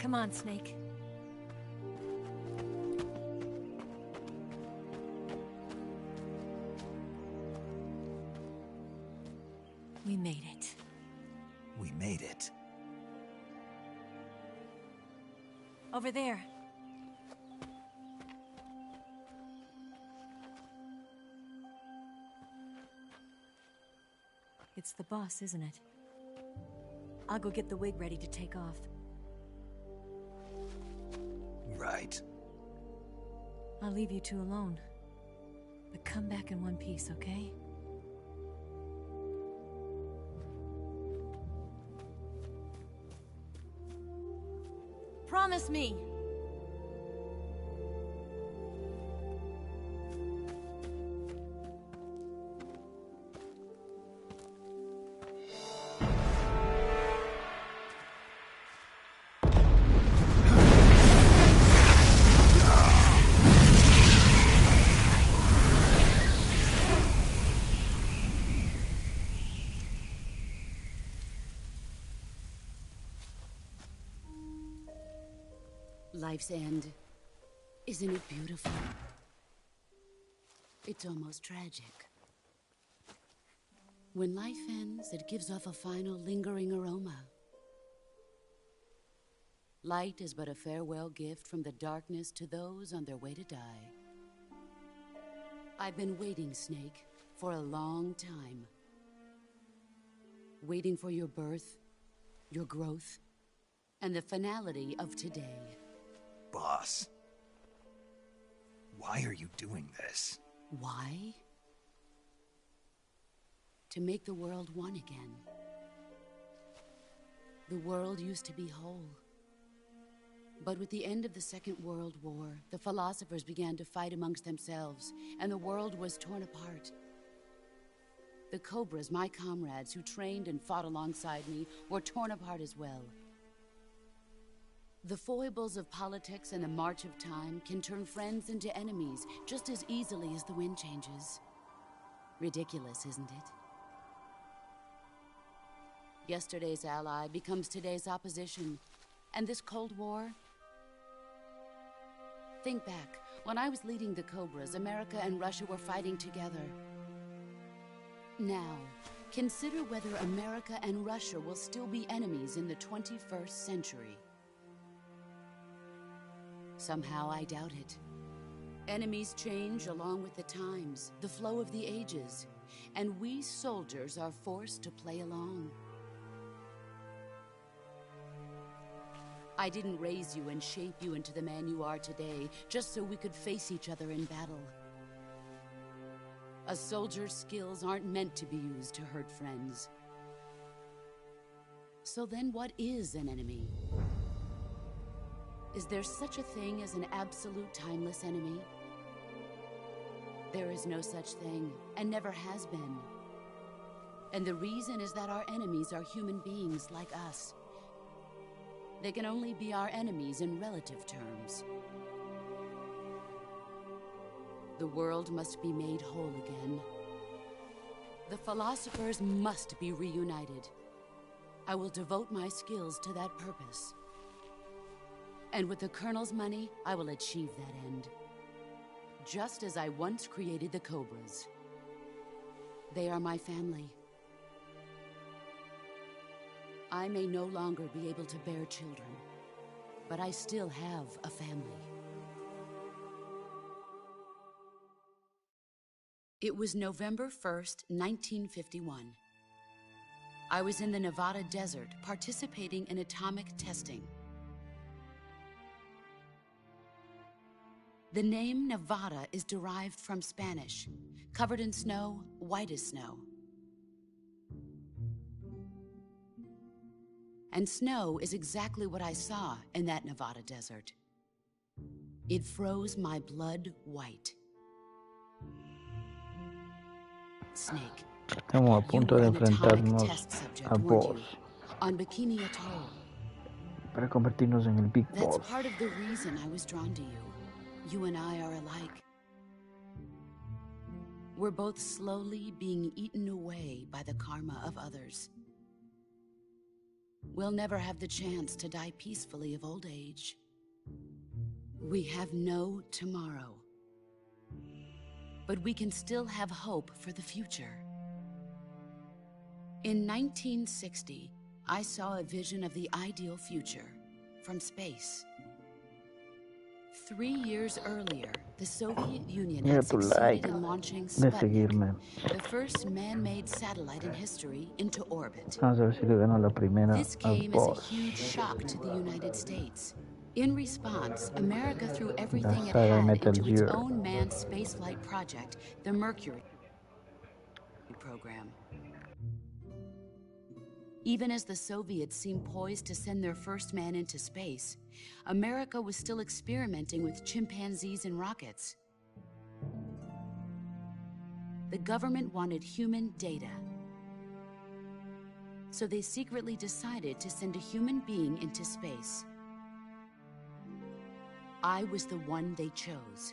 Come on, Snake. We made it. We made it. Over there. It's the boss, isn't it? I'll go get the wig ready to take off. Right. I'll leave you two alone. But come back in one piece, okay? Promise me! Life's end. Isn't it beautiful? It's almost tragic. When life ends, it gives off a final lingering aroma. Light is but a farewell gift from the darkness to those on their way to die. I've been waiting, Snake, for a long time. Waiting for your birth, your growth, and the finality of today. Boss. Why are you doing this? Why? To make the world one again. The world used to be whole. But with the end of the Second World War, the philosophers began to fight amongst themselves, and the world was torn apart. The Cobras, my comrades who trained and fought alongside me, were torn apart as well. The foibles of politics and the march of time can turn friends into enemies just as easily as the wind changes. Ridiculous, isn't it? Yesterday's ally becomes today's opposition. And this Cold War? Think back. When I was leading the Cobras, America and Russia were fighting together. Now, consider whether America and Russia will still be enemies in the 21st century. Somehow I doubt it. Enemies change along with the times, the flow of the ages, and we soldiers are forced to play along. I didn't raise you and shape you into the man you are today just so we could face each other in battle. A soldier's skills aren't meant to be used to hurt friends. So then what is an enemy? Is there such a thing as an absolute timeless enemy? There is no such thing, and never has been. And the reason is that our enemies are human beings like us. They can only be our enemies in relative terms. The world must be made whole again. The philosophers must be reunited. I will devote my skills to that purpose. And with the Colonel's money, I will achieve that end. Just as I once created the Cobras. They are my family. I may no longer be able to bear children, but I still have a family. It was November 1st, 1951. I was in the Nevada desert participating in atomic testing. The name Nevada is derived from Spanish, covered in snow, white as snow. And snow is exactly what I saw in that Nevada desert. It froze my blood white. Snake, Estamos a punto de enfrentarnos a boss on Bikini Atoll. para convertirnos en el Big That's Boss. part of the reason I was drawn to you. You and I are alike. We're both slowly being eaten away by the karma of others. we'll never have the chance to die peacefully of old age. We have no tomorrow. But we can still have hope for the future. In 1960, I saw a vision of the ideal future from space. 3 years earlier, the Soviet Union had succeeded in launching Sputnik, the first man-made satellite in history, into orbit. This came as a huge shock to the United States. In response, America threw everything it had into its own manned spaceflight project, the Mercury program. Even as the Soviets seemed poised to send their first man into space, America was still experimenting with chimpanzees and rockets. The government wanted human data. So they secretly decided to send a human being into space. I was the one they chose.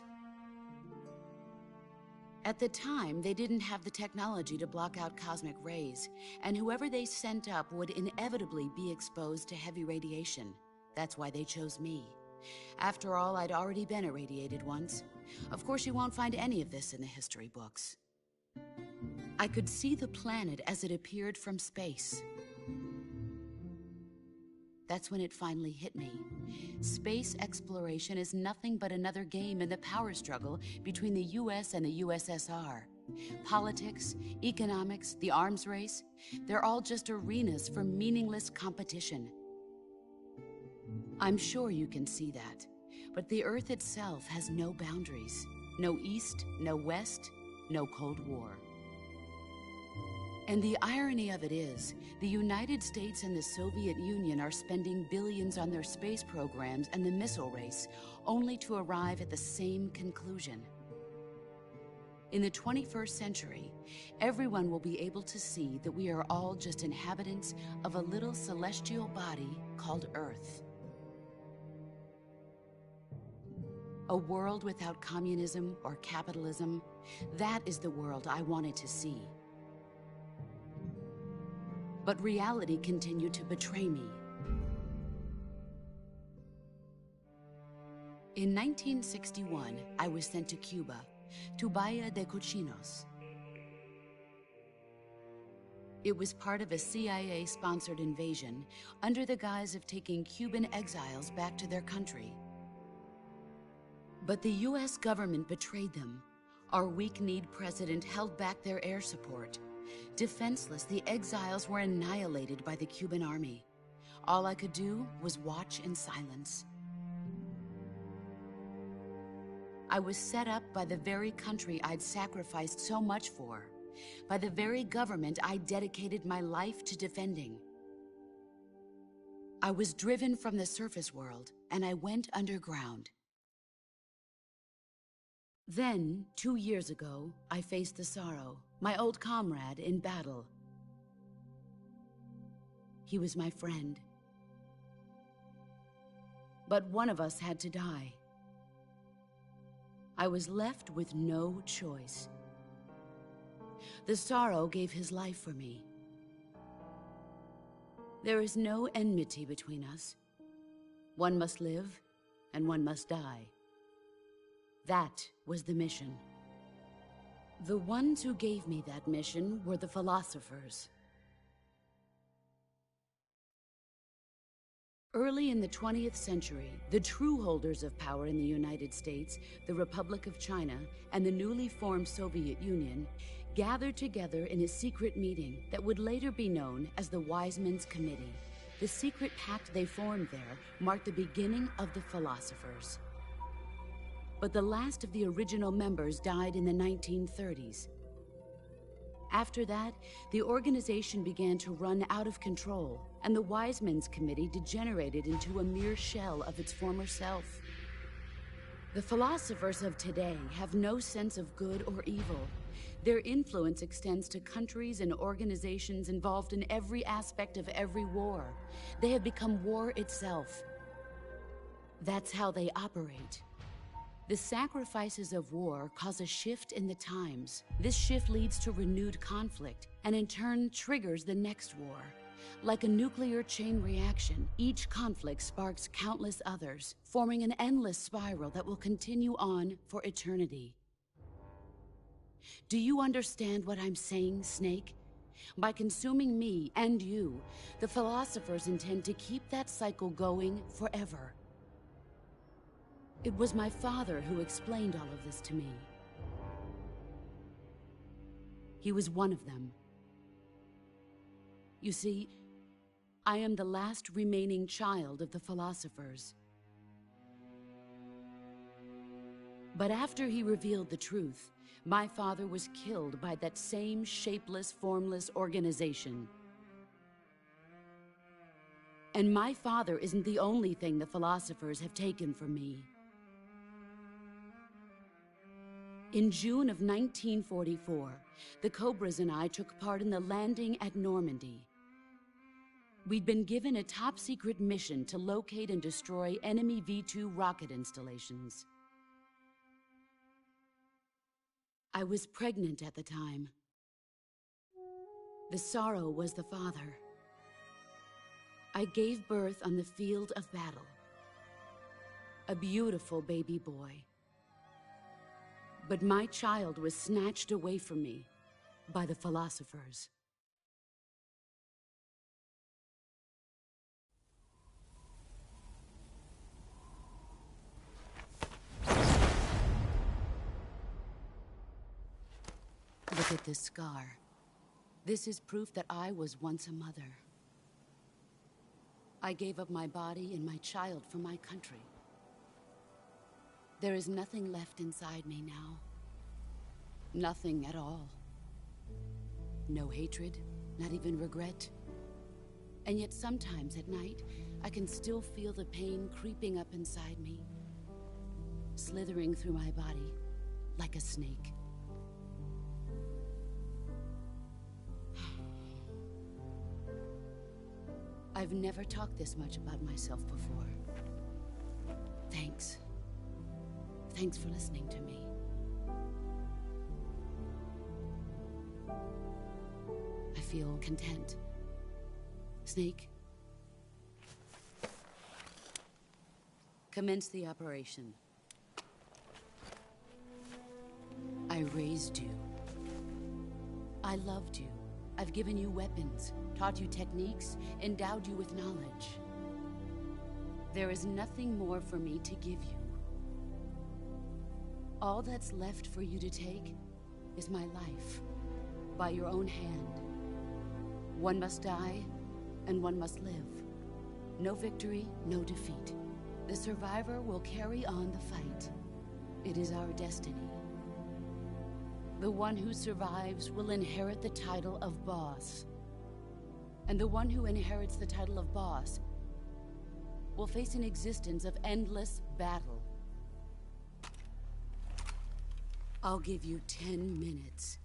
At the time, they didn't have the technology to block out cosmic rays, and whoever they sent up would inevitably be exposed to heavy radiation. That's why they chose me. After all, I'd already been irradiated once. Of course, you won't find any of this in the history books. I could see the planet as it appeared from space. That's when it finally hit me. Space exploration is nothing but another game in the power struggle between the US and the USSR. Politics, economics, the arms race, they're all just arenas for meaningless competition. I'm sure you can see that, but the Earth itself has no boundaries. No East, no West, no Cold War. And the irony of it is, the United States and the Soviet Union are spending billions on their space programs and the missile race, only to arrive at the same conclusion. In the 21st century, everyone will be able to see that we are all just inhabitants of a little celestial body called Earth. A world without communism or capitalism, that is the world I wanted to see. But reality continued to betray me. In 1961, I was sent to Cuba, to Bahia de Cochinos. It was part of a CIA-sponsored invasion under the guise of taking Cuban exiles back to their country. But the US government betrayed them. Our weak-kneed president held back their air support. Defenseless, the exiles were annihilated by the Cuban army. All I could do was watch in silence. I was set up by the very country I'd sacrificed so much for, by the very government I dedicated my life to defending. I was driven from the surface world, and I went underground. Then, 2 years ago, I faced the Sorrow, my old comrade in battle. He was my friend. But one of us had to die. I was left with no choice. The Sorrow gave his life for me. There is no enmity between us. One must live, and one must die. That was the mission. The ones who gave me that mission were the philosophers. Early in the 20th century, the true holders of power in the United States, the Republic of China, and the newly formed Soviet Union gathered together in a secret meeting that would later be known as the Wiseman's Committee. The secret pact they formed there marked the beginning of the philosophers. But the last of the original members died in the 1930s. After that, the organization began to run out of control, and the Wiseman's Committee degenerated into a mere shell of its former self. The philosophers of today have no sense of good or evil. Their influence extends to countries and organizations involved in every aspect of every war. They have become war itself. That's how they operate. The sacrifices of war cause a shift in the times. This shift leads to renewed conflict, and in turn triggers the next war. Like a nuclear chain reaction, each conflict sparks countless others, forming an endless spiral that will continue on for eternity. Do you understand what I'm saying, Snake? By consuming me and you, the philosophers intend to keep that cycle going forever. It was my father who explained all of this to me. He was one of them. You see, I am the last remaining child of the philosophers. But after he revealed the truth, my father was killed by that same shapeless, formless organization. And my father isn't the only thing the philosophers have taken from me. In June of 1944, the Cobras and I took part in the landing at Normandy. We'd been given a top-secret mission to locate and destroy enemy V-2 rocket installations. I was pregnant at the time. The sorrow was the father. I gave birth on the field of battle. A beautiful baby boy. But my child was snatched away from me by the philosophers. Look at this scar. This is proof that I was once a mother. I gave up my body and my child for my country. There is nothing left inside me now. Nothing at all. No hatred, not even regret. And yet sometimes at night, I can still feel the pain creeping up inside me, slithering through my body like a snake. I've never talked this much about myself before. Thanks. Thanks for listening to me. I feel content. Snake, commence the operation. I raised you. I loved you. I've given you weapons, taught you techniques, endowed you with knowledge. There is nothing more for me to give you. All that's left for you to take is my life, by your own hand. One must die, and one must live. No victory, no defeat. The survivor will carry on the fight. It is our destiny. The one who survives will inherit the title of boss. And the one who inherits the title of boss will face an existence of endless battle. I'll give you 10 minutes.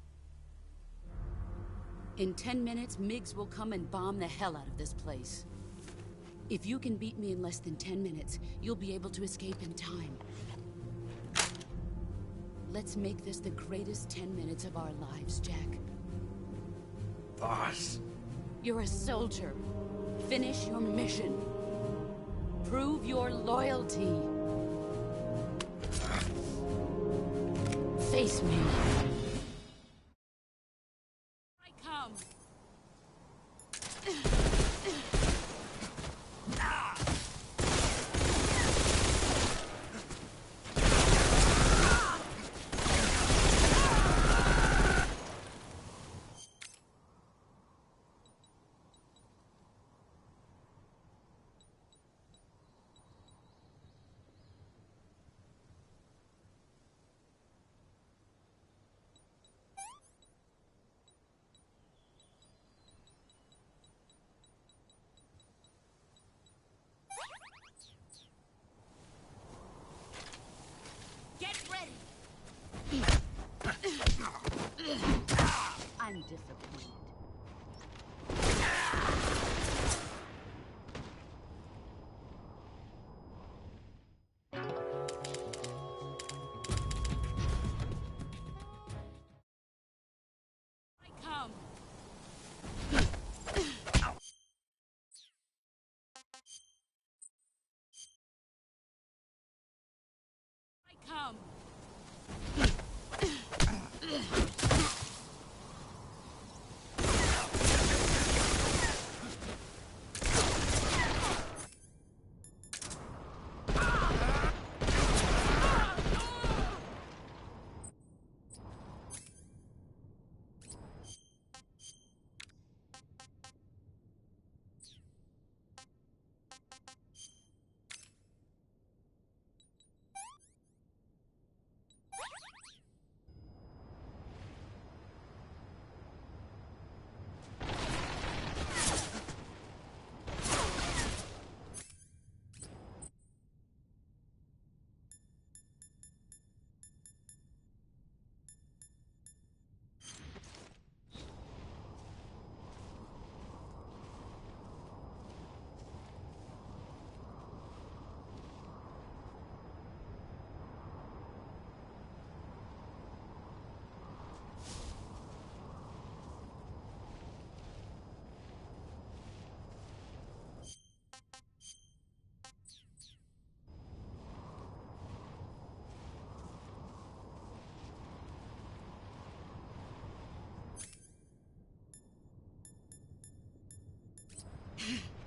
In 10 minutes, MiGs will come and bomb the hell out of this place. If you can beat me in less than 10 minutes, you'll be able to escape in time. Let's make this the greatest 10 minutes of our lives, Jack. Boss. You're a soldier. Finish your mission. Prove your loyalty. Face me. I come.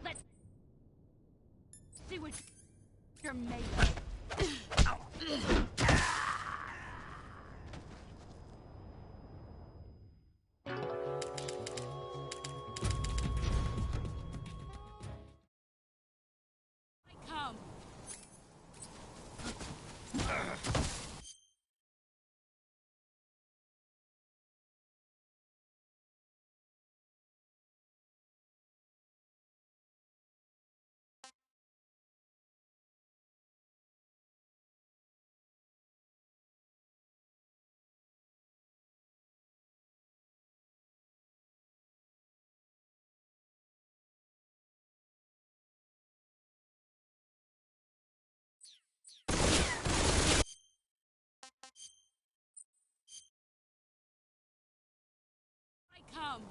Let's see what you're made of. Come. Come.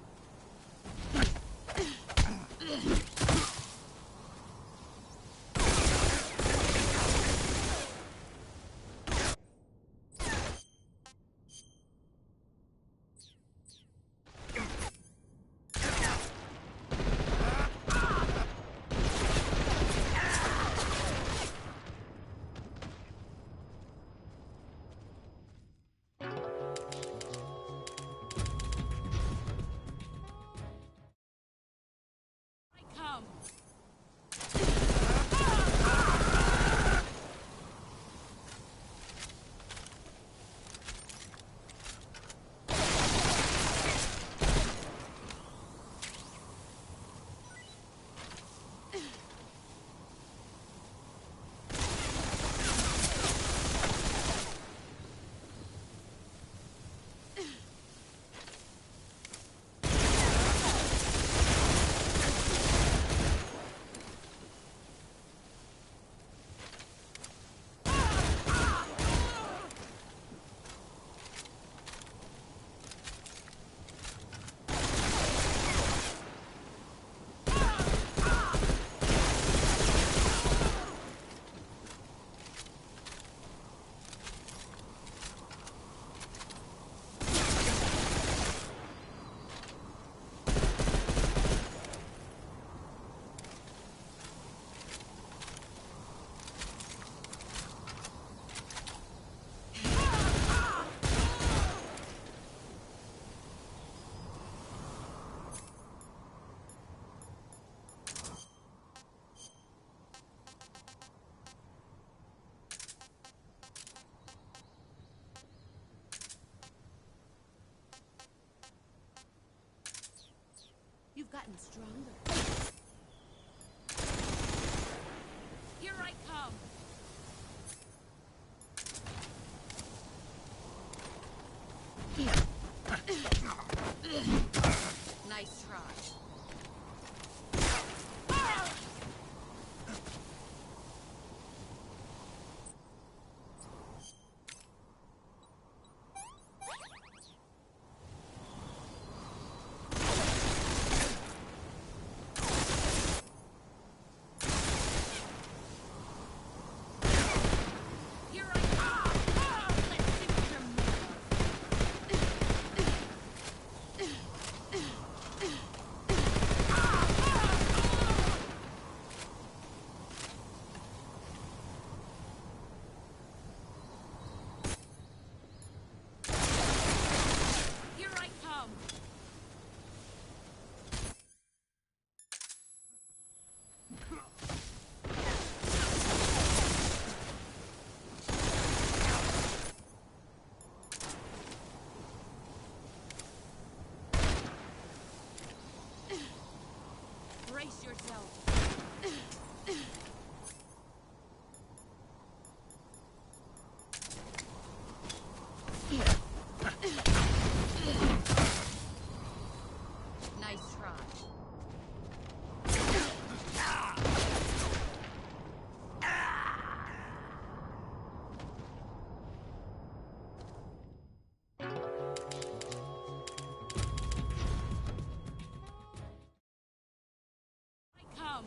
Come. You've gotten stronger. Here I come. Nice try. Brace yourself. Nice try. Come.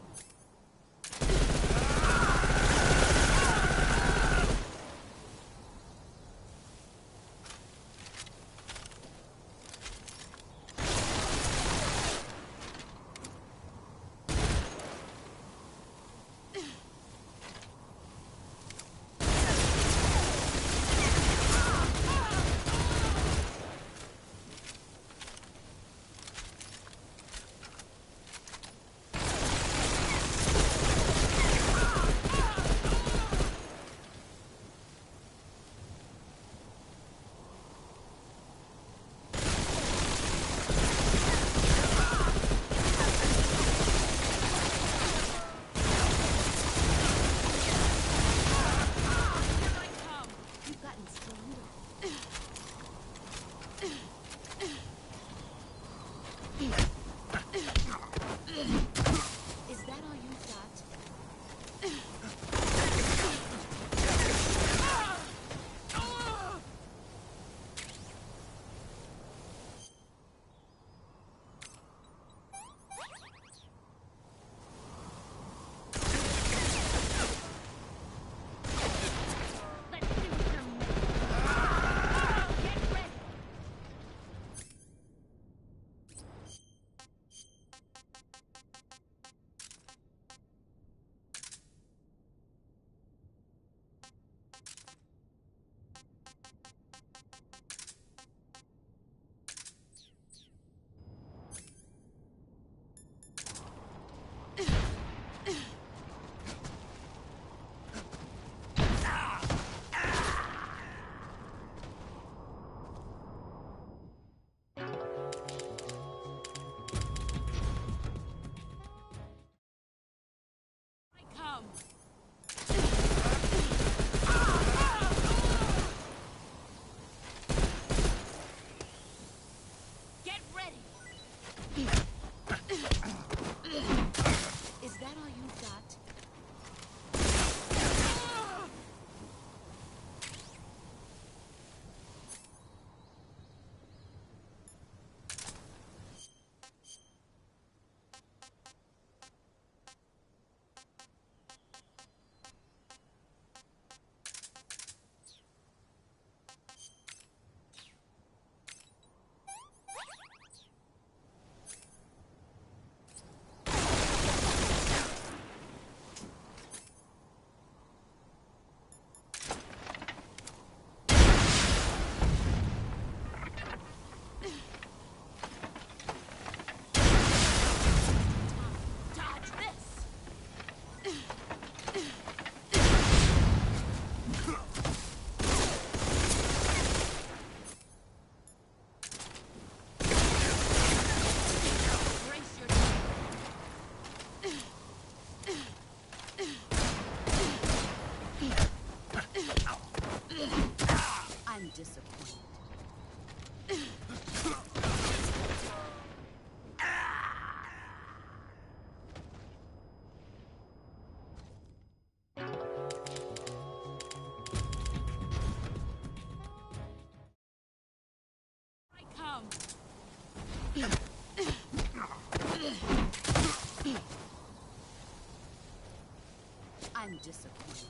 I'm disappointed.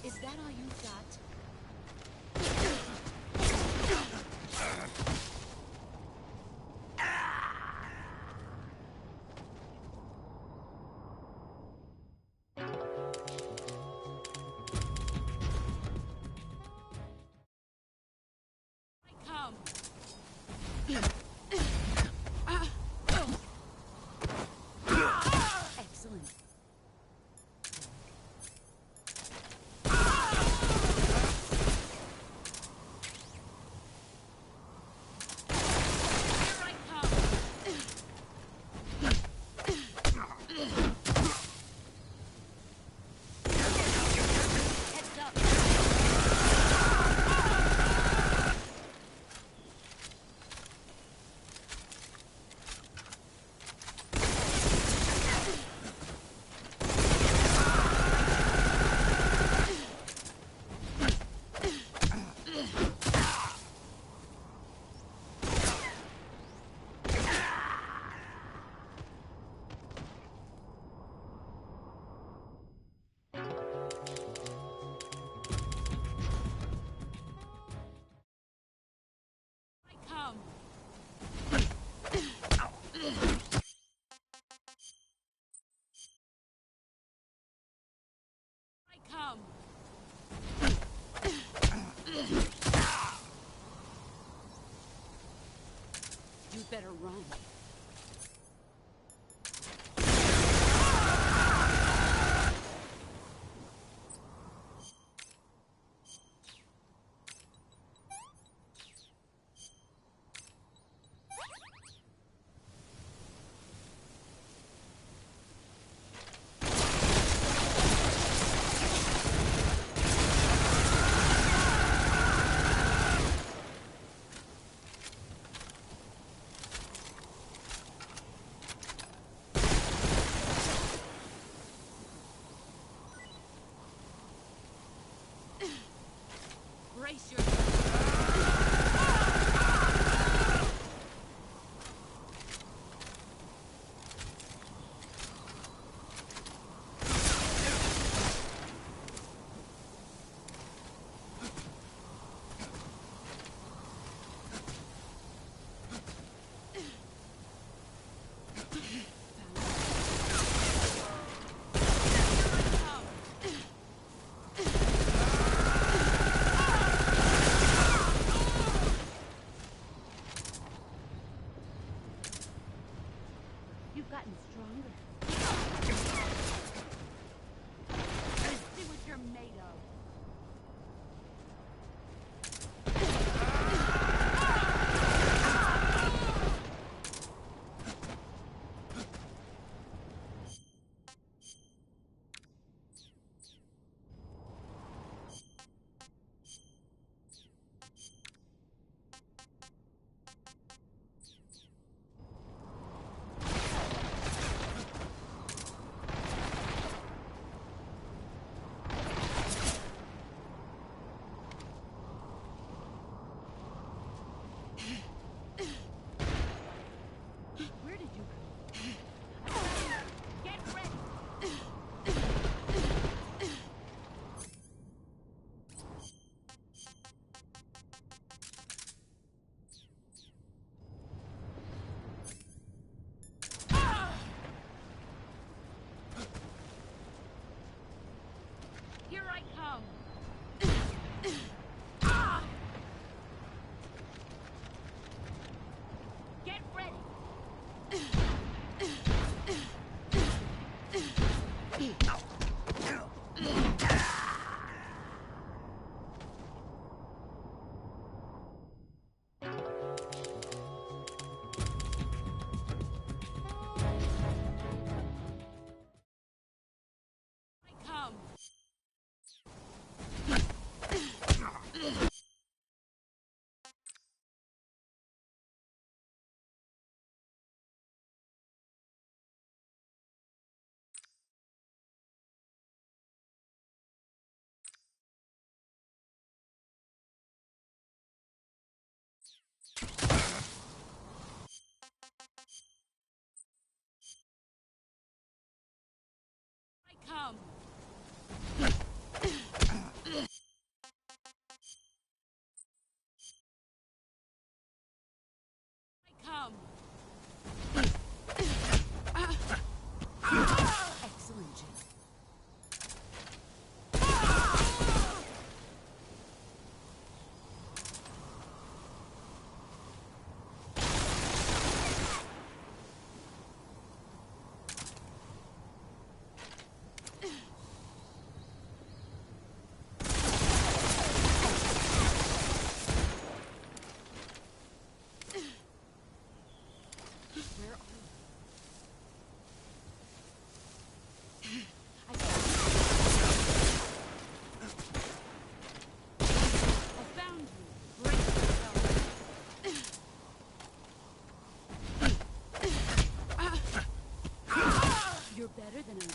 Is that all you've got? Excellent. Come. You better run. Brace yourself. better than I do.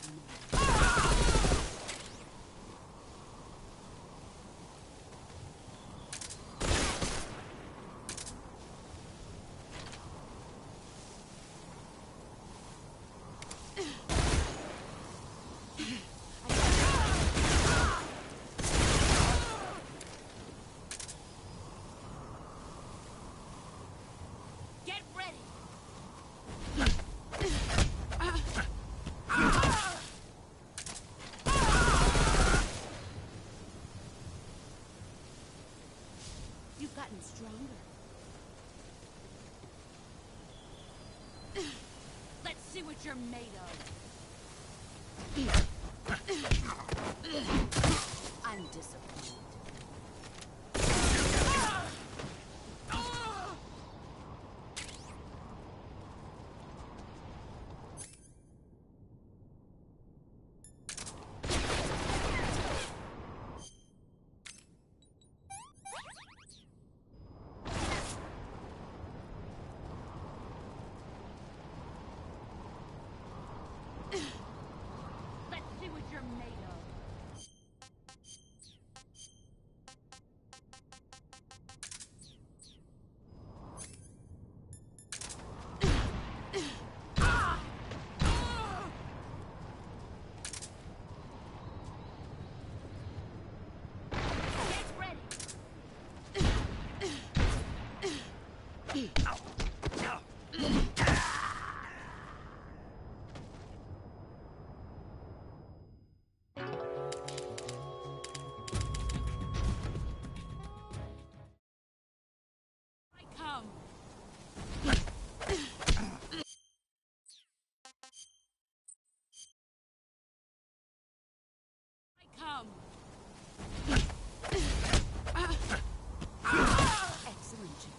You've gotten stronger. Let's see what you're made of. I'm disappointed. Come. Excellent, Jack.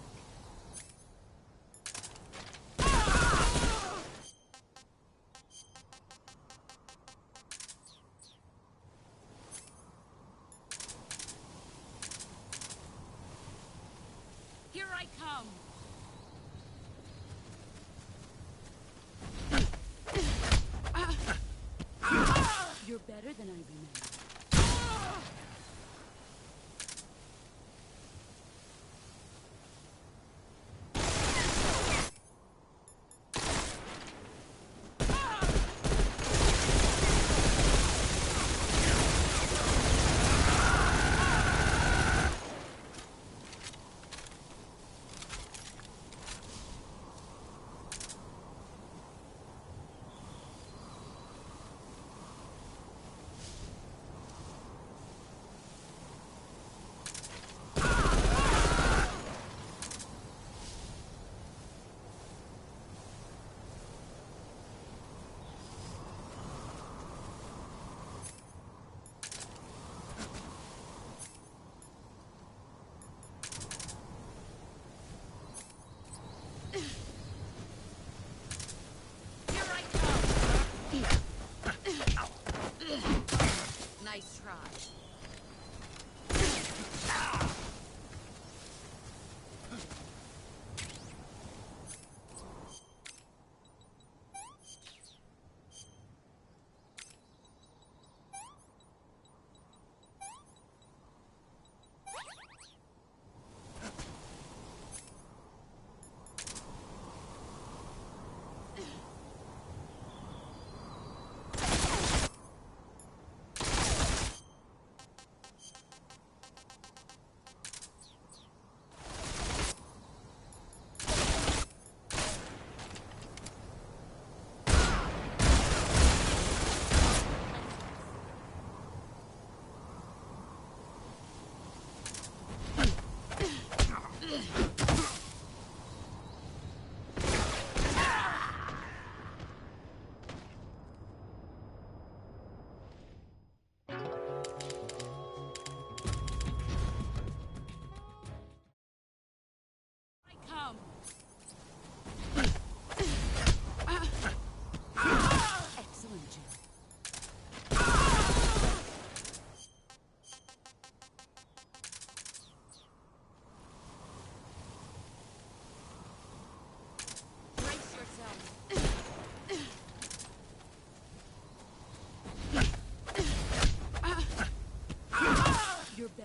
Here I come. You're better than I remember.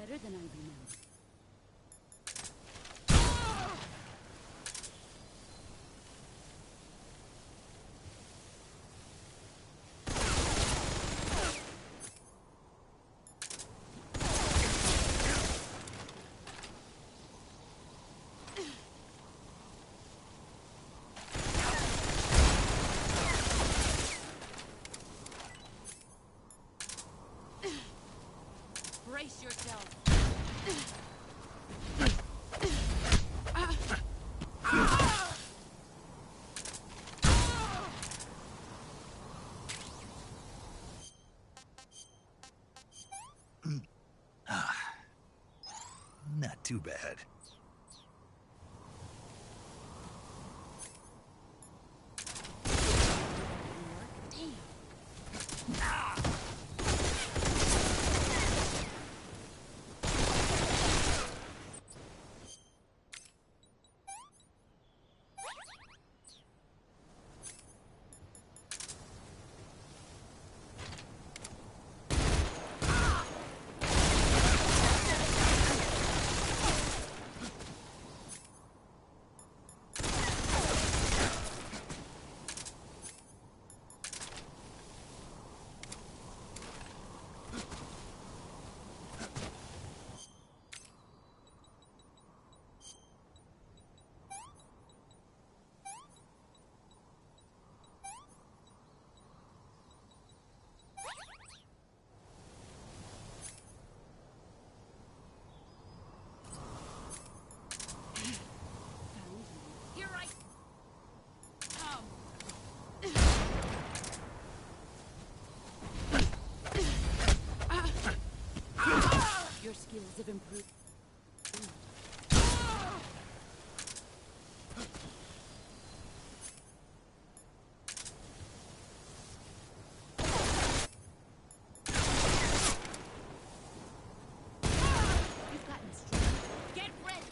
better than I remember. Brace yourself. Not too bad. Your skills have improved. You've gotten stronger. Get ready!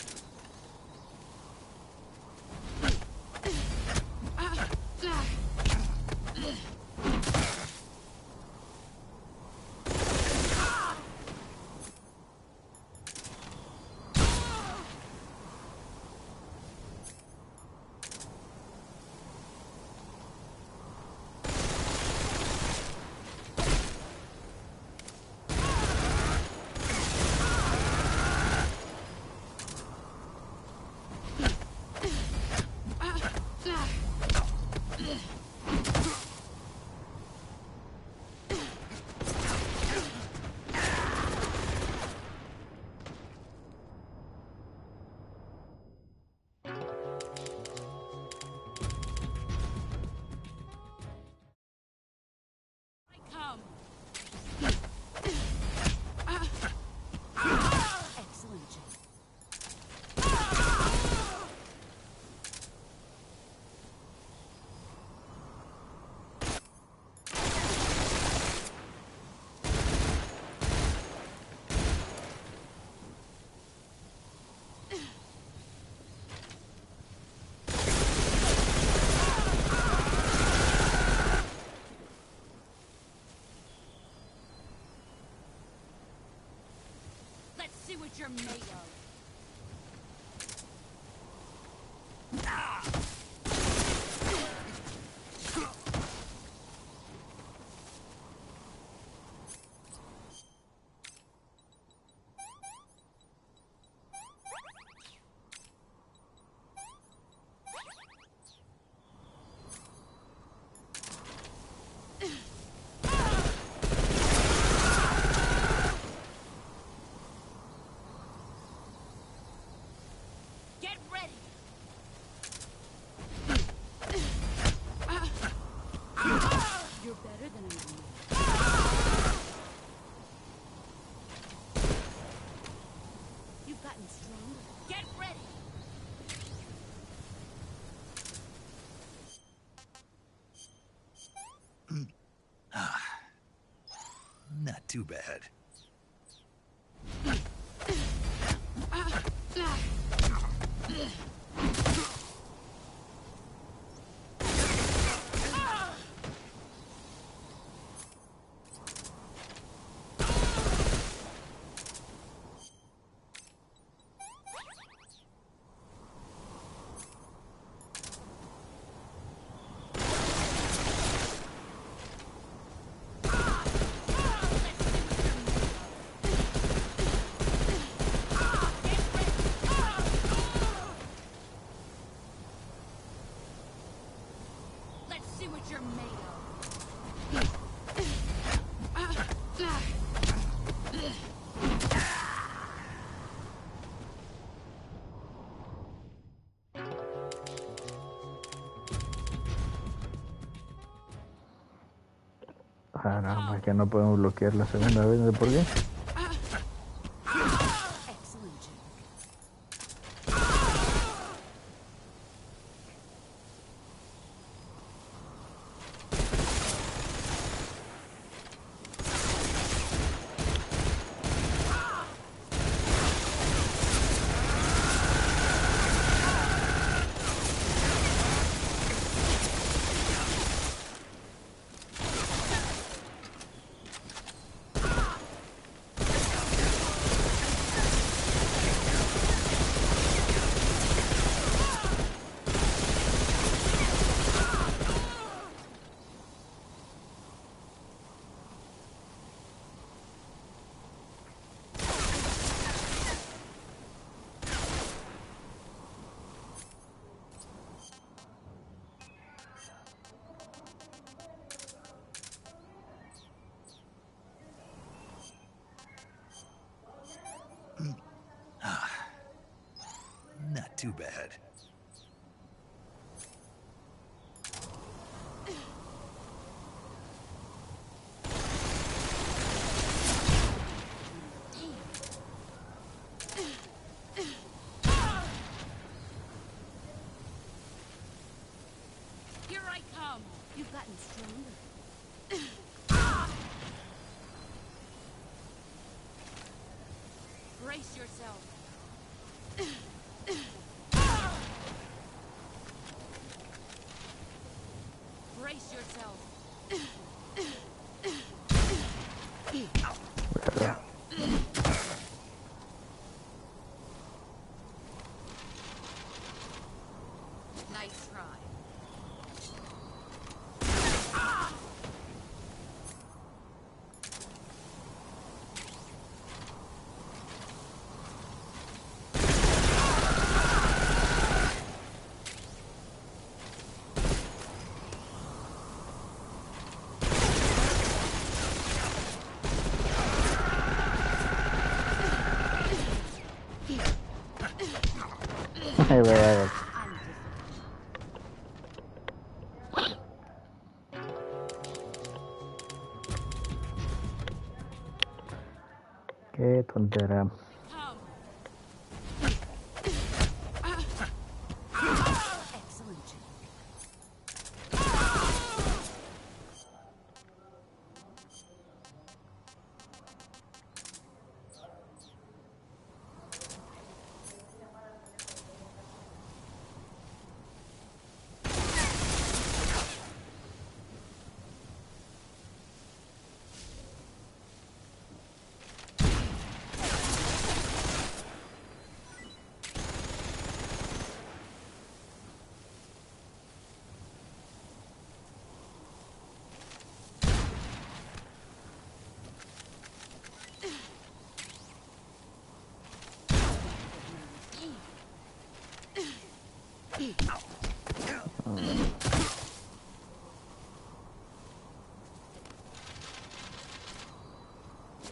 Excellent job. Let's see what you're made of. Get ready! You're better than I am. You've gotten stronger. Get ready! Not too bad. Caramba, que no podemos bloquear la segunda vez, ¿de por qué? Excellent, Jack. Not too bad. Here I come. You've gotten stronger. Brace yourself. Brace yourself. Nice try. Ahí va, ahí va. Qué tontera. Excellent, Jack.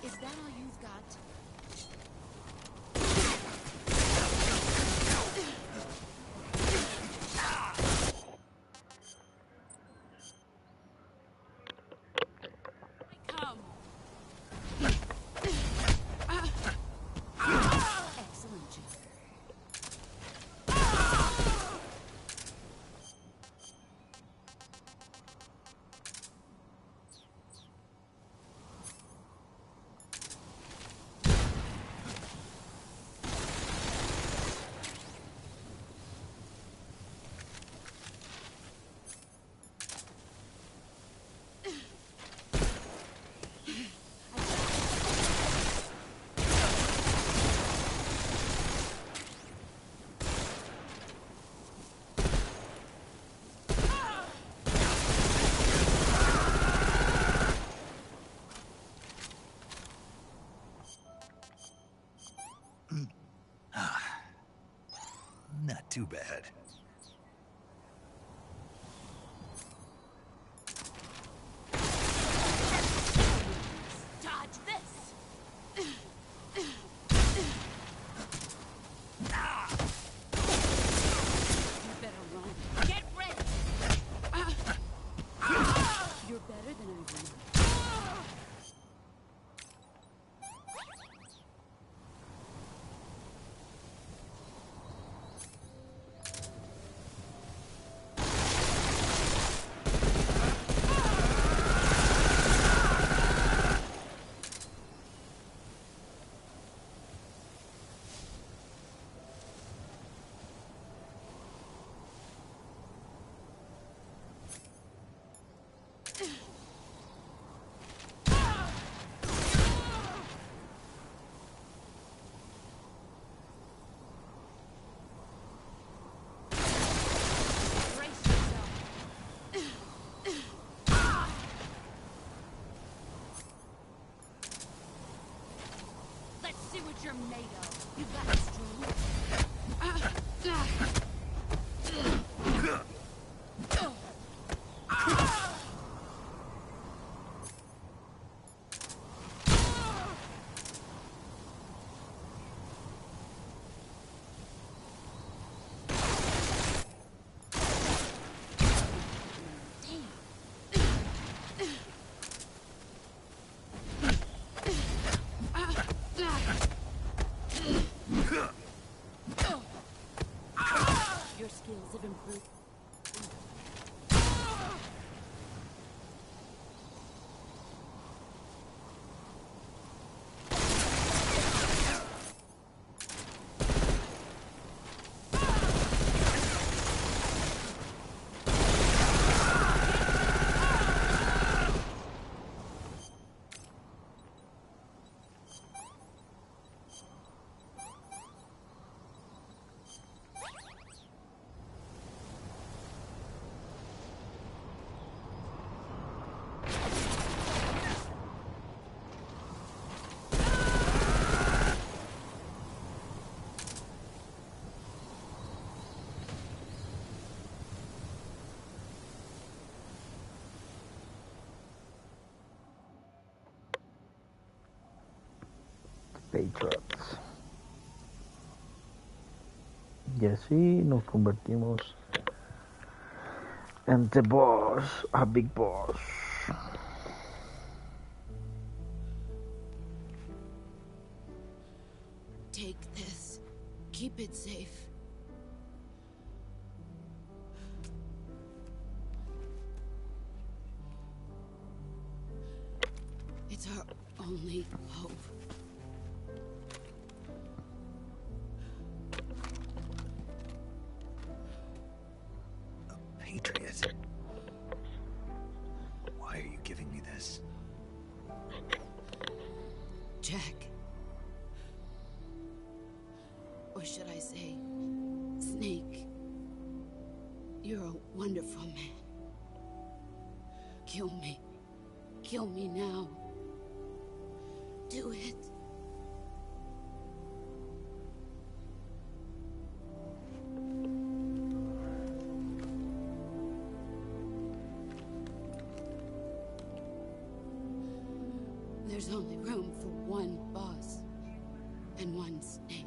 Is that all you've got? Come. Excellent, Jack. Not too bad. Dodge this! You better run. Get ready. You're better than I remember. what you're made of. You got this, Your skills have improved. Patriots. Y así nos convertimos en The Boss, a Big Boss. Take this. Keep it safe. It's our only hope. Patriot. Why are you giving me this? Jack. Or should I say, Snake. You're a wonderful man. Kill me. Kill me now. Do it. There's only room for one boss and one snake.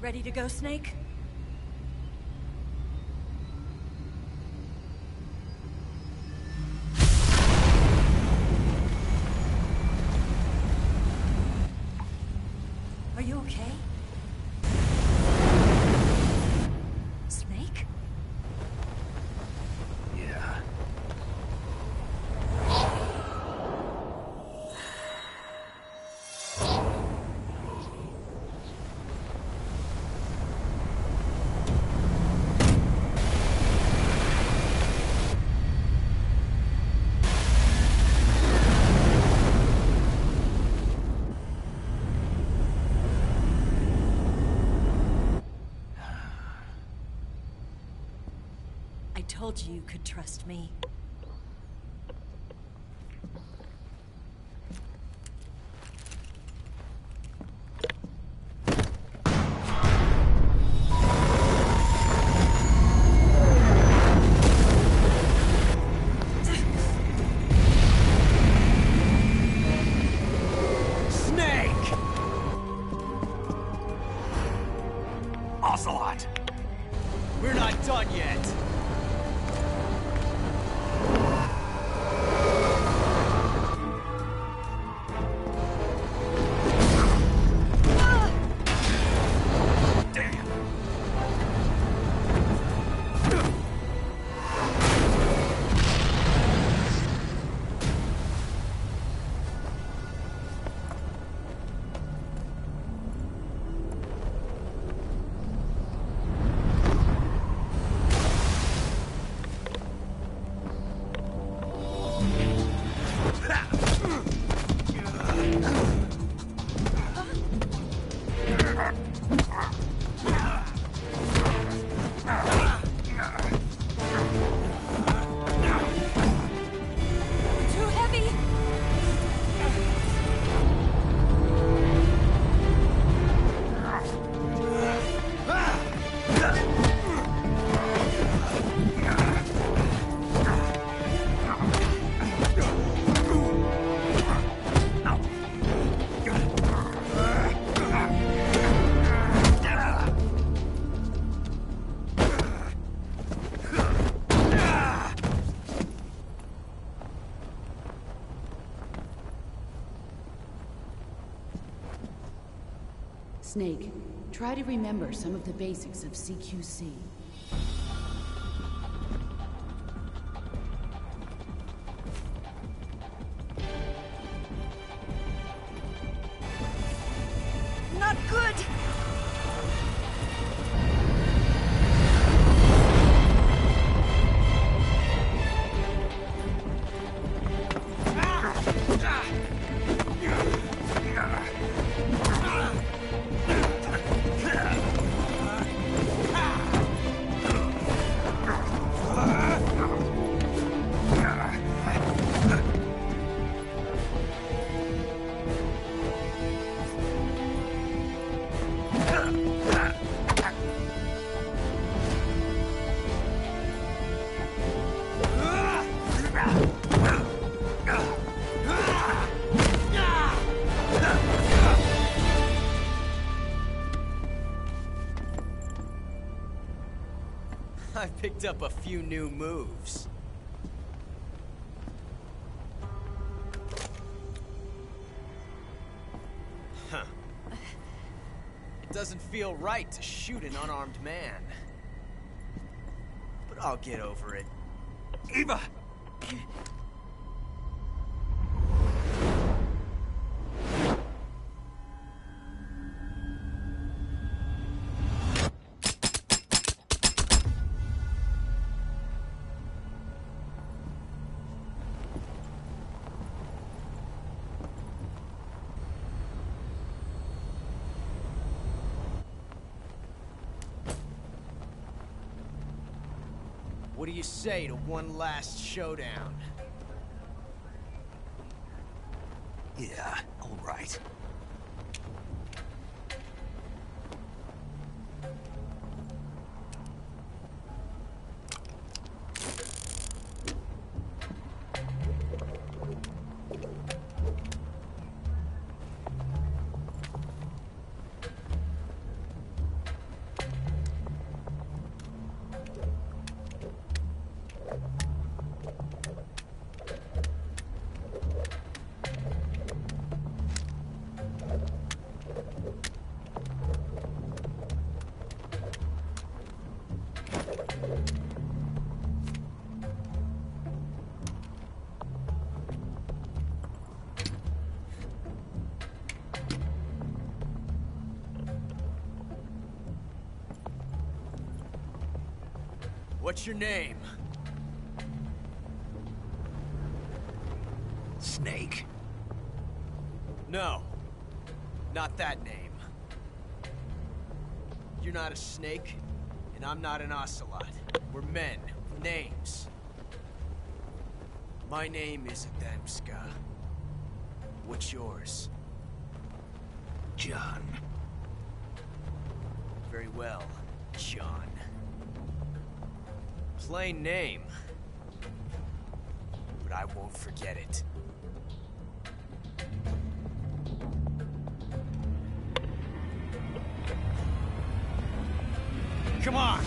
Ready to go, Snake? Are you okay? Snake? Yeah. I told you you could trust me. Snake! Ocelot! We're not done yet. Too heavy! Snake, try to remember some of the basics of CQC. Not good! I've picked up a few new moves. Huh. It doesn't feel right to shoot an unarmed man. But I'll get over it. Eva! What do you say to one last showdown? Yeah, all right. What's your name? Snake. No. Not that name. You're not a snake, and I'm not an ocelot. We're men with names. My name is Adamska. What's yours? John. Very well, John. Plain name. But I won't forget it. Come on!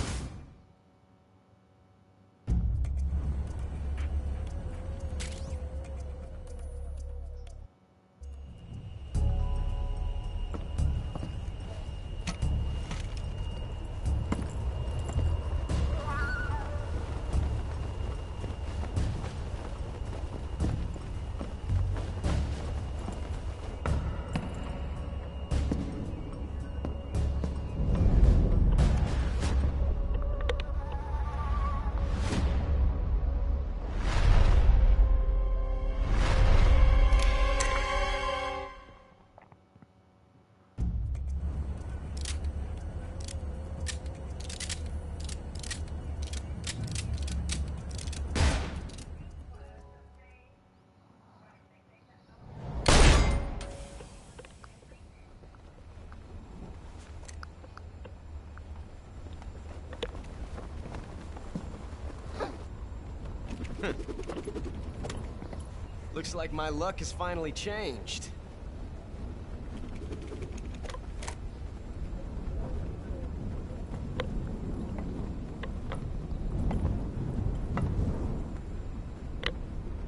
Looks like my luck has finally changed.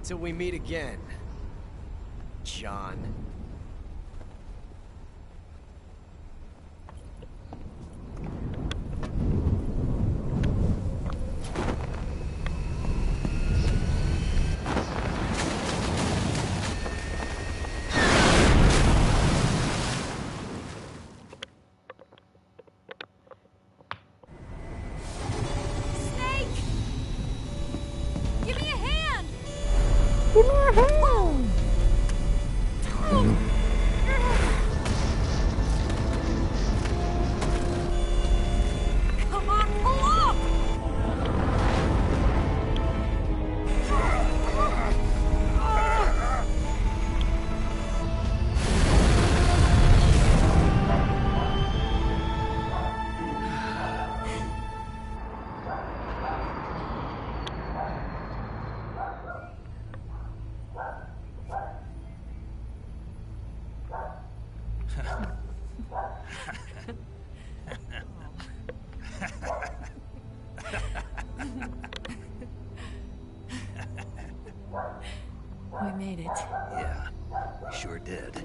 Till we meet again, John. We made it. Yeah, we sure did.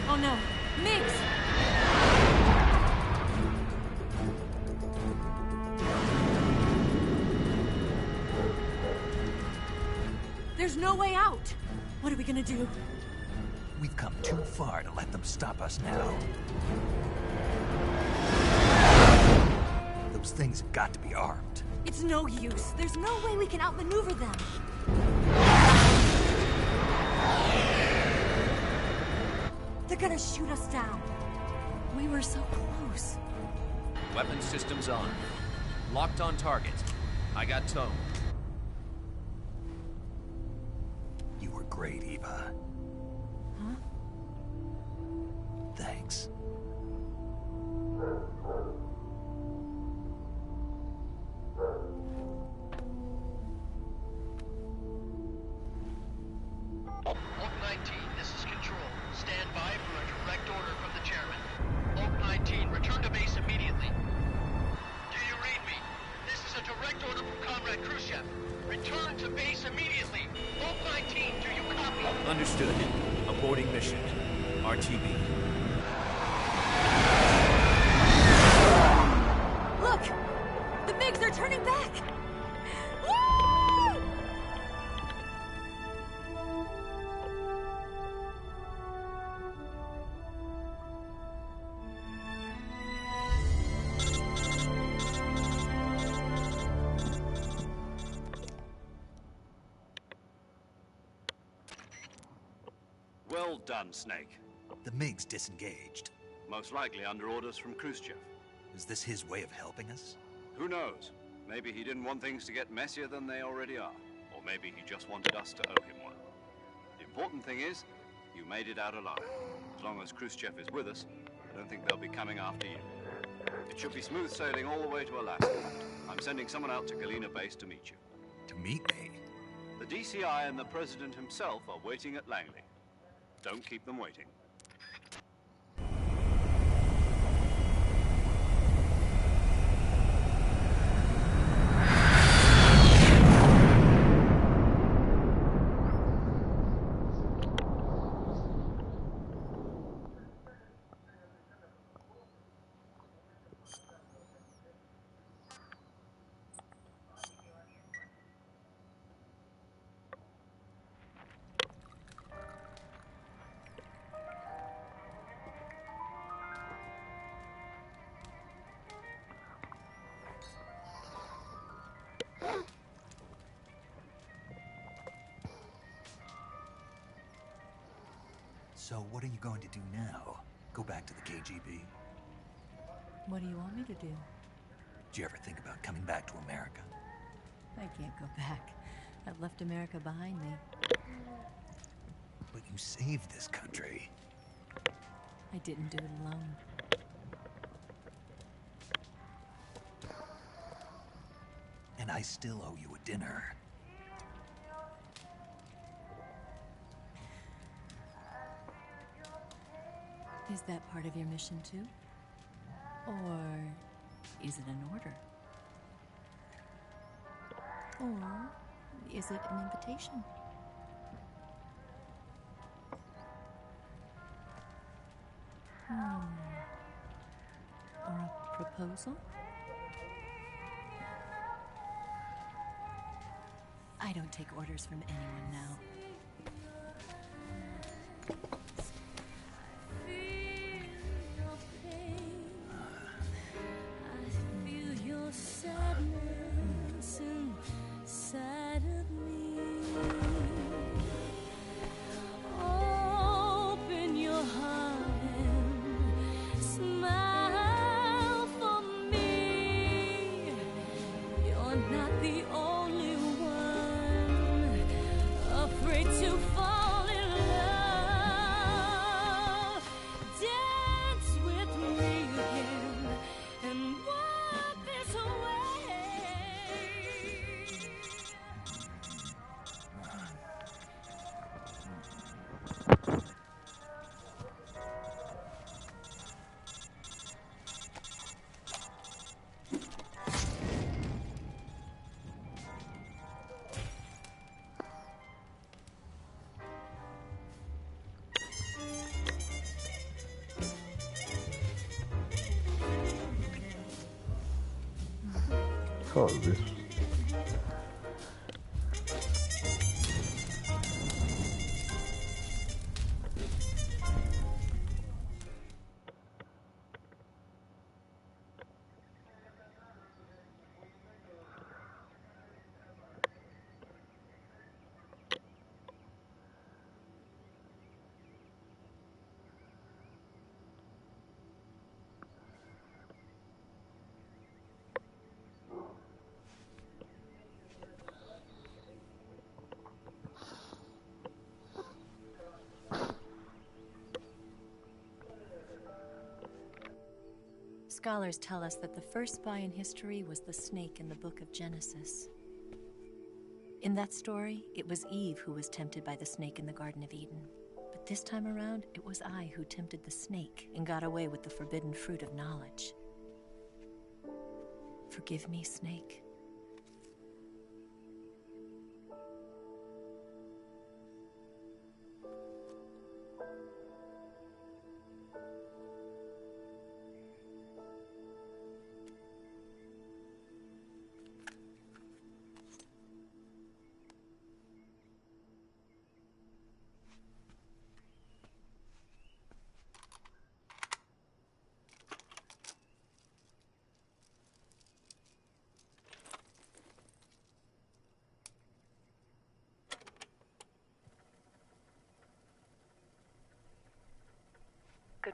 Oh no, Mix! There's no way out! What are we gonna do? We've come too far to let them stop us now. Those things have got to be armed. It's no use. There's no way we can outmaneuver them. They're gonna shoot us down. We were so close. Weapon systems on. Locked on target. I got towed. You were great, Eva. Huh? Thanks. Comrade Khrushchev. Return to base immediately. Vault 19, do you copy? Understood. Aborting mission. RTB. Look! The MiGs are turning back! Woo! Well done, Snake. The MiG's disengaged. Most likely under orders from Khrushchev. Is this his way of helping us? Who knows? Maybe he didn't want things to get messier than they already are. Or maybe he just wanted us to owe him one. The important thing is, you made it out alive. As long as Khrushchev is with us, I don't think they'll be coming after you. It should be smooth sailing all the way to Alaska. I'm sending someone out to Galena Base to meet you. To meet me? The DCI and the President himself are waiting at Langley. Don't keep them waiting. So what are you going to do now? Go back to the KGB? What do you want me to do? Did you ever think about coming back to America? I can't go back. I've left America behind me. But you saved this country. I didn't do it alone. And I still owe you a dinner. Is that part of your mission too? Or is it an order? Or is it an invitation? Or a proposal? I don't take orders from anyone now. All this. Scholars tell us that the first spy in history was the snake in the book of Genesis. In that story, it was Eve who was tempted by the snake in the Garden of Eden. But this time around, it was I who tempted the snake and got away with the forbidden fruit of knowledge. Forgive me, Snake.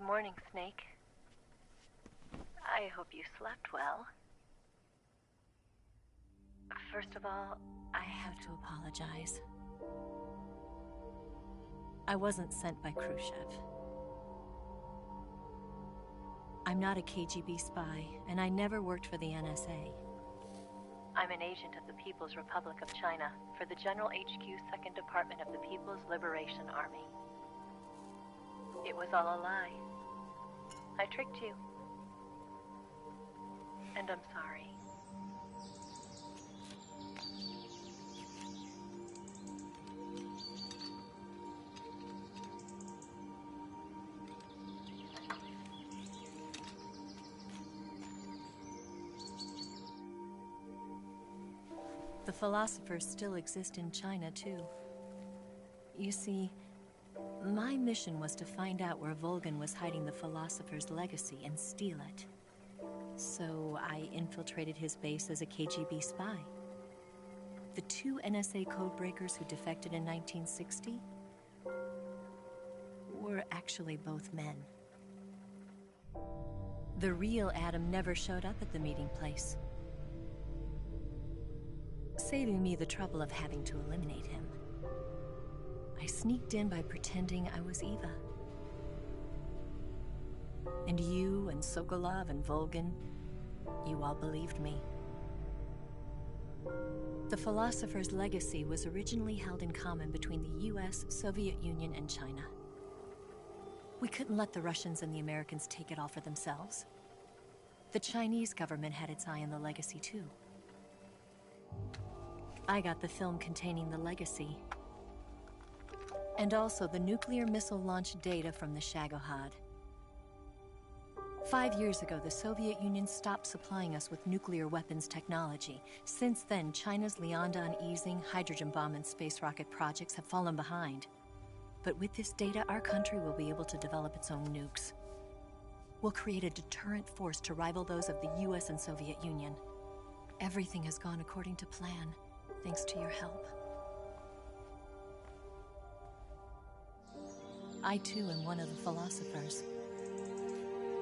morning, Snake. I hope you slept well. First of all, I have to apologize. I wasn't sent by Khrushchev. I'm not a KGB spy, and I never worked for the NSA. I'm an agent of the People's Republic of China for the General HQ 2nd Department of the People's Liberation Army. It was all a lie. I tricked you. And I'm sorry. The philosophers still exist in China, too. You see, my mission was to find out where Volgin was hiding the philosopher's legacy and steal it. So I infiltrated his base as a KGB spy. The 2 NSA codebreakers who defected in 1960 were actually both men. The real Adam never showed up at the meeting place, saving me the trouble of having to eliminate him. I sneaked in by pretending I was Eva. And you and Sokolov and Volgin, you all believed me. The philosopher's legacy was originally held in common between the US, Soviet Union, and China. We couldn't let the Russians and the Americans take it all for themselves. The Chinese government had its eye on the legacy, too. I got the film containing the legacy, and also the nuclear missile launch data from the Shagohod. 5 years ago, the Soviet Union stopped supplying us with nuclear weapons technology. Since then, China's Liaodong easing, hydrogen bomb, and space rocket projects have fallen behind. But with this data, our country will be able to develop its own nukes. We'll create a deterrent force to rival those of the US and Soviet Union. Everything has gone according to plan, thanks to your help. I, too, am one of the philosophers.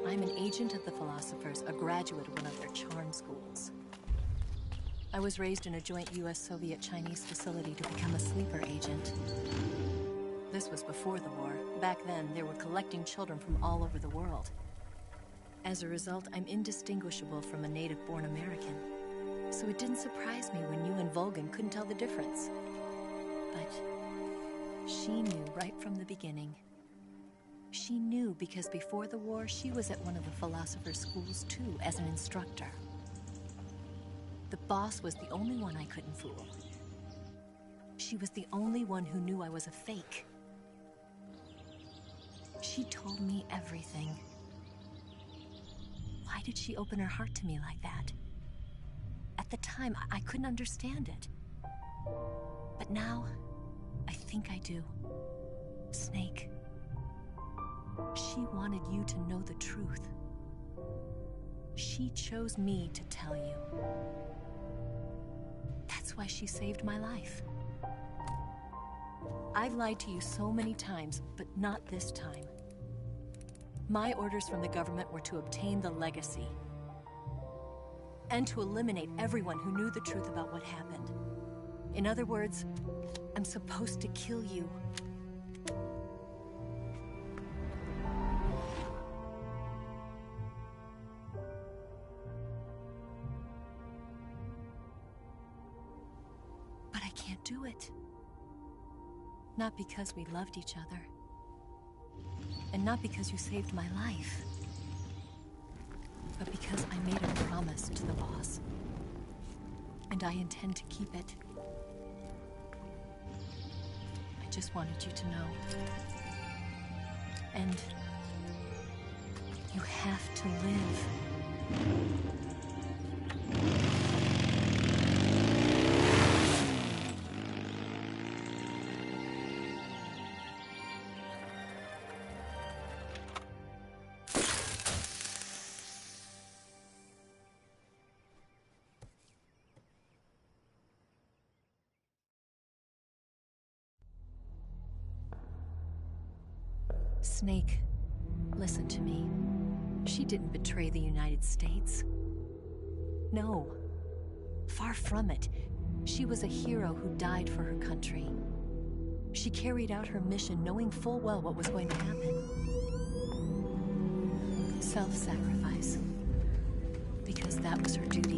I'm an agent of the philosophers, a graduate of one of their charm schools. I was raised in a joint US-Soviet-Chinese facility to become a sleeper agent. This was before the war. Back then, they were collecting children from all over the world. As a result, I'm indistinguishable from a native-born American. So it didn't surprise me when you and Volgin couldn't tell the difference. But she knew right from the beginning. She knew because before the war, she was at one of the philosopher's schools too, as an instructor. The boss was the only one I couldn't fool. She was the only one who knew I was a fake. She told me everything. Why did she open her heart to me like that? At the time, I couldn't understand it. But now, I think I do. Snake. She wanted you to know the truth. She chose me to tell you. That's why she saved my life. I've lied to you so many times, but not this time. My orders from the government were to obtain the legacy and to eliminate everyone who knew the truth about what happened. In other words, I'm supposed to kill you. But I can't do it. Not because we loved each other. And not because you saved my life. But because I made a promise to the boss. And I intend to keep it. I just wanted you to know. And you have to live. Snake, Listen to me. She didn't betray the United States. No. Far from it. She was a hero who died for her country. She carried out her mission knowing full well what was going to happen. Self-sacrifice. Because that was her duty.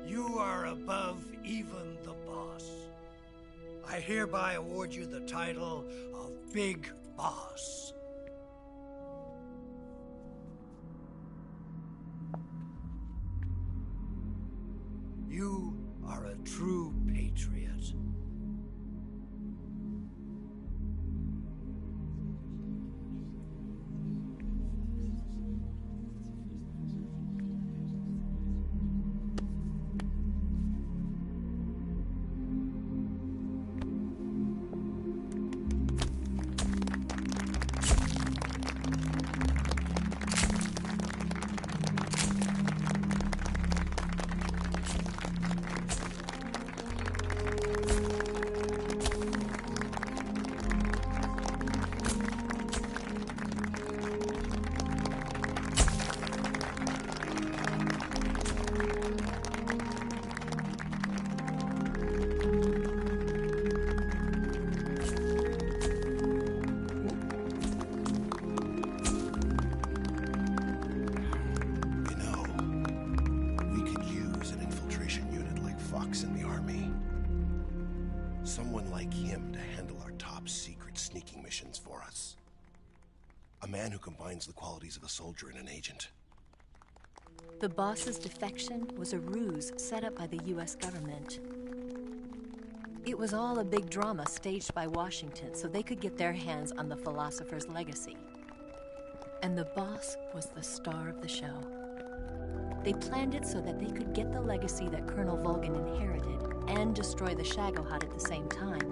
You are above even the boss. I hereby award you the title of Big Boss. You are a true patriot. Someone like him to handle our top secret sneaking missions for us. A man who combines the qualities of a soldier and an agent. The boss's defection was a ruse set up by the US government. It was all a big drama staged by Washington so they could get their hands on the philosopher's legacy. And the boss was the star of the show. They planned it so that they could get the legacy that Colonel Volgin inherited and destroy the Shagohod at the same time.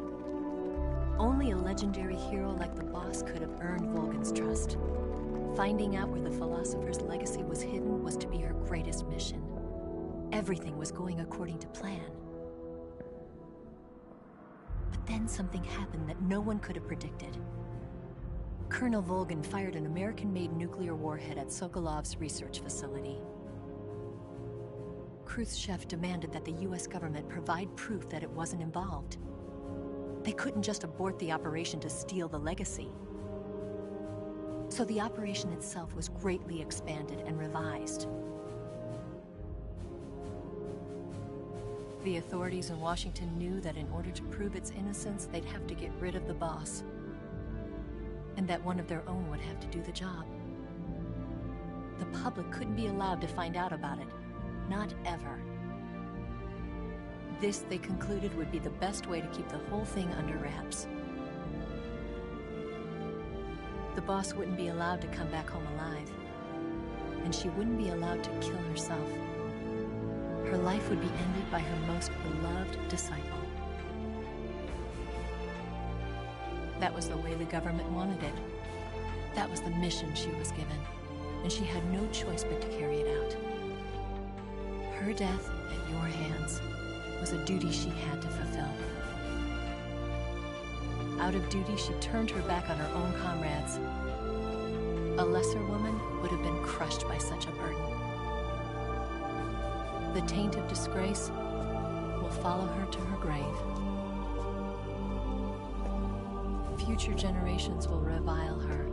Only a legendary hero like the boss could have earned Volgin's trust. Finding out where the philosopher's legacy was hidden was to be her greatest mission. Everything was going according to plan. But then something happened that no one could have predicted. Colonel Volgin fired an American-made nuclear warhead at Sokolov's research facility. Khrushchev demanded that the US government provide proof that it wasn't involved. They couldn't just abort the operation to steal the legacy. So the operation itself was greatly expanded and revised. The authorities in Washington knew that in order to prove its innocence, they'd have to get rid of the boss. And that one of their own would have to do the job. The public couldn't be allowed to find out about it. Not ever. This, they concluded, would be the best way to keep the whole thing under wraps. The boss wouldn't be allowed to come back home alive. And she wouldn't be allowed to kill herself. Her life would be ended by her most beloved disciple. That was the way the government wanted it. That was the mission she was given. And she had no choice but to carry it out. Her death at your hands was a duty she had to fulfill. Out of duty, she turned her back on her own comrades. A lesser woman would have been crushed by such a burden. The taint of disgrace will follow her to her grave. Future generations will revile her.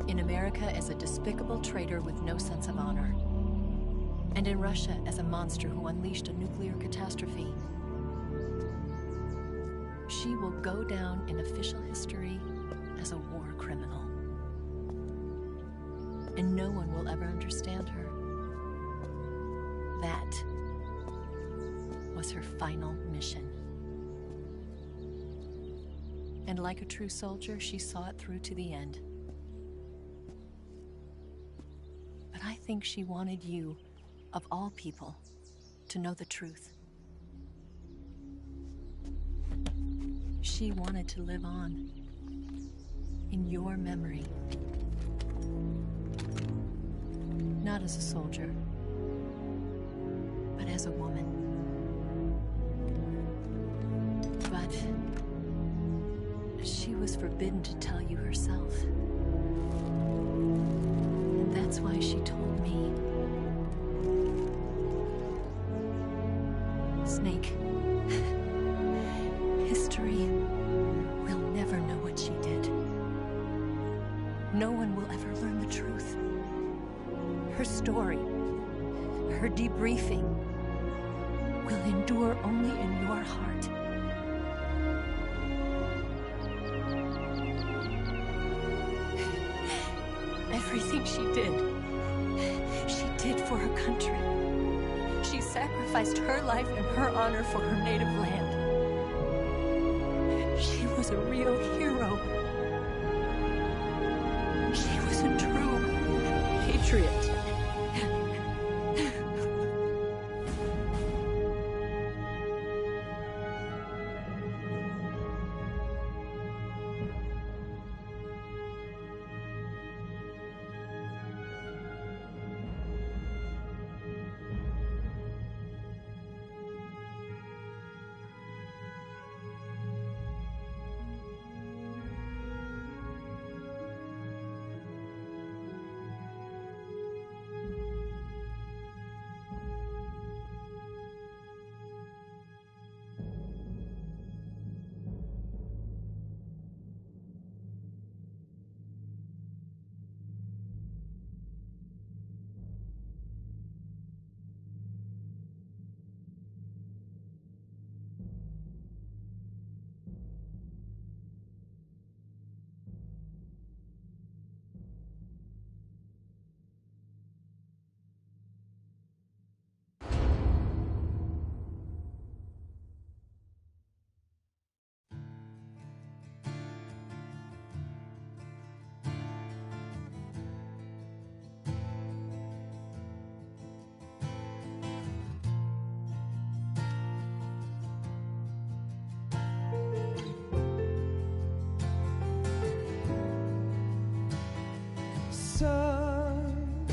In America as a despicable traitor with no sense of honor. And in Russia as a monster who unleashed a nuclear catastrophe. She will go down in official history as a war criminal. And no one will ever understand her. That was her final mission. And like a true soldier, she saw it through to the end. But I think she wanted you of all people, to know the truth. She wanted to live on, in your memory. Not as a soldier, but as a woman. But she was forbidden to tell you herself. And that's why she told me. Snake, history will never know what she did. No one will ever learn the truth. Her story, her debriefing, will endure only in your heart. Everything she did for her country. She sacrificed her life and her honor for her native land. She was a real hero. She was a true patriot. Son,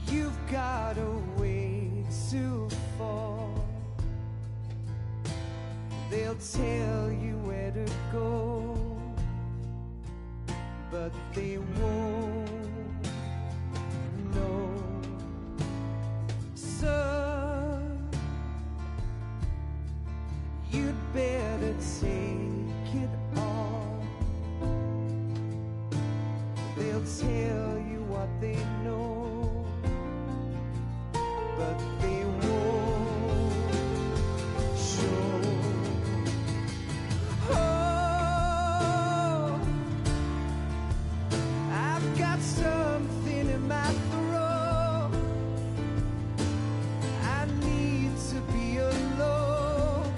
you've got a way to fall. They'll tell you where to go, but they won't know. Son, you'd better take it all. They'll tell you what they know, but they won't show. Oh, I've got something in my throat. I need to be alone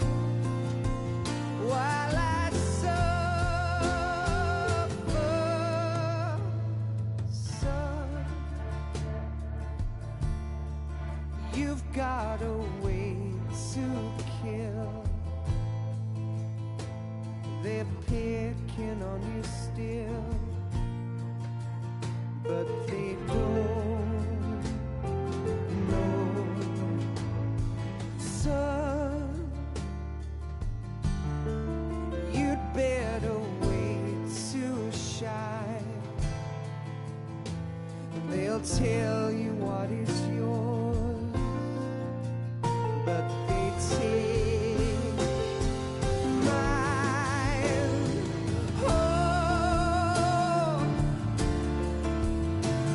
while I suffer. Son, you've got a way to kill. They're picking on you still, but they don't know. Son, you'd better wait to shine. They'll tell you what is yours, but they take mine. Oh,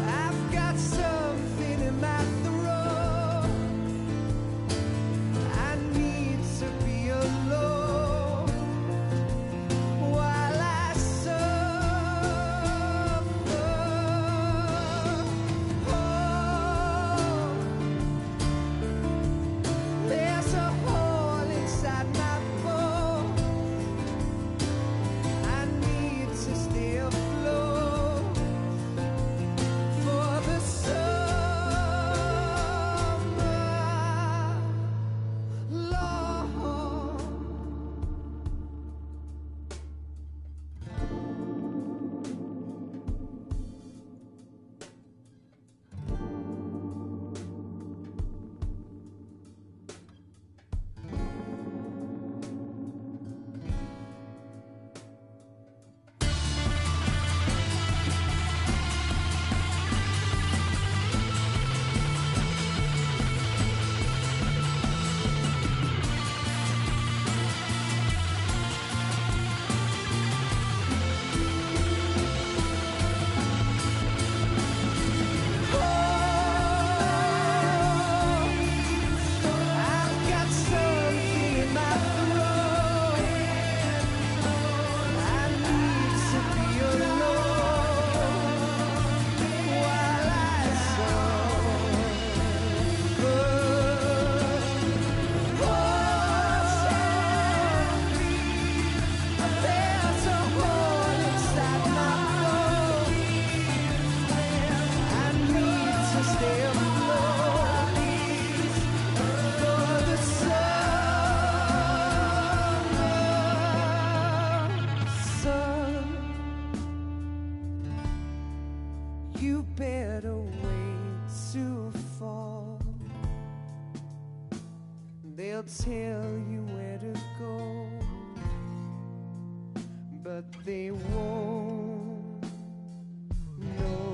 I've got something in my throat. I need to be alone while I suffer. Oh, tell you where to go, but they won't know.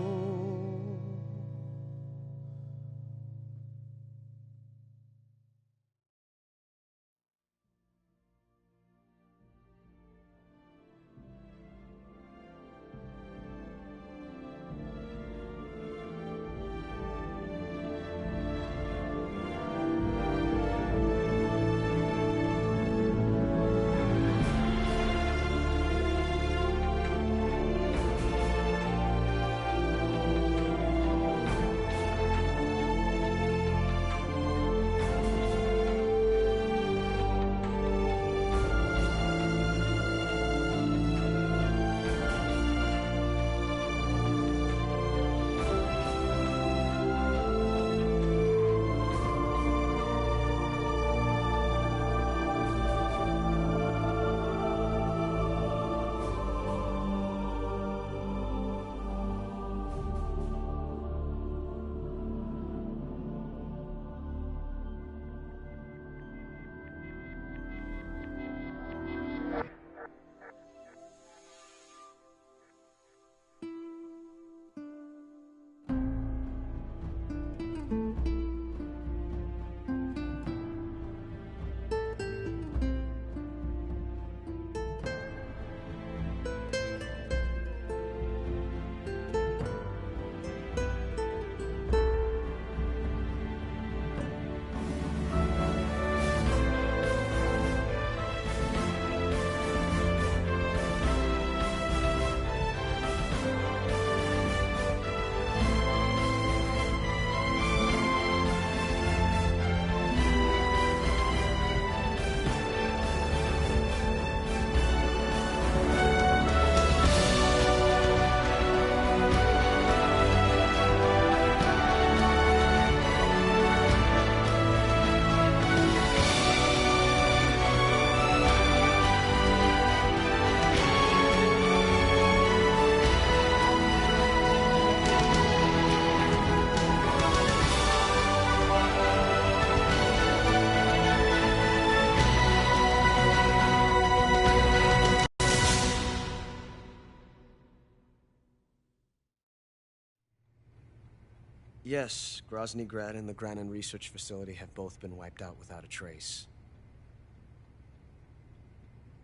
Yes, Grozny Grad and the Granin Research Facility have both been wiped out without a trace.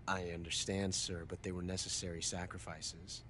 I understand, sir, but they were necessary sacrifices.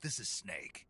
This is Snake.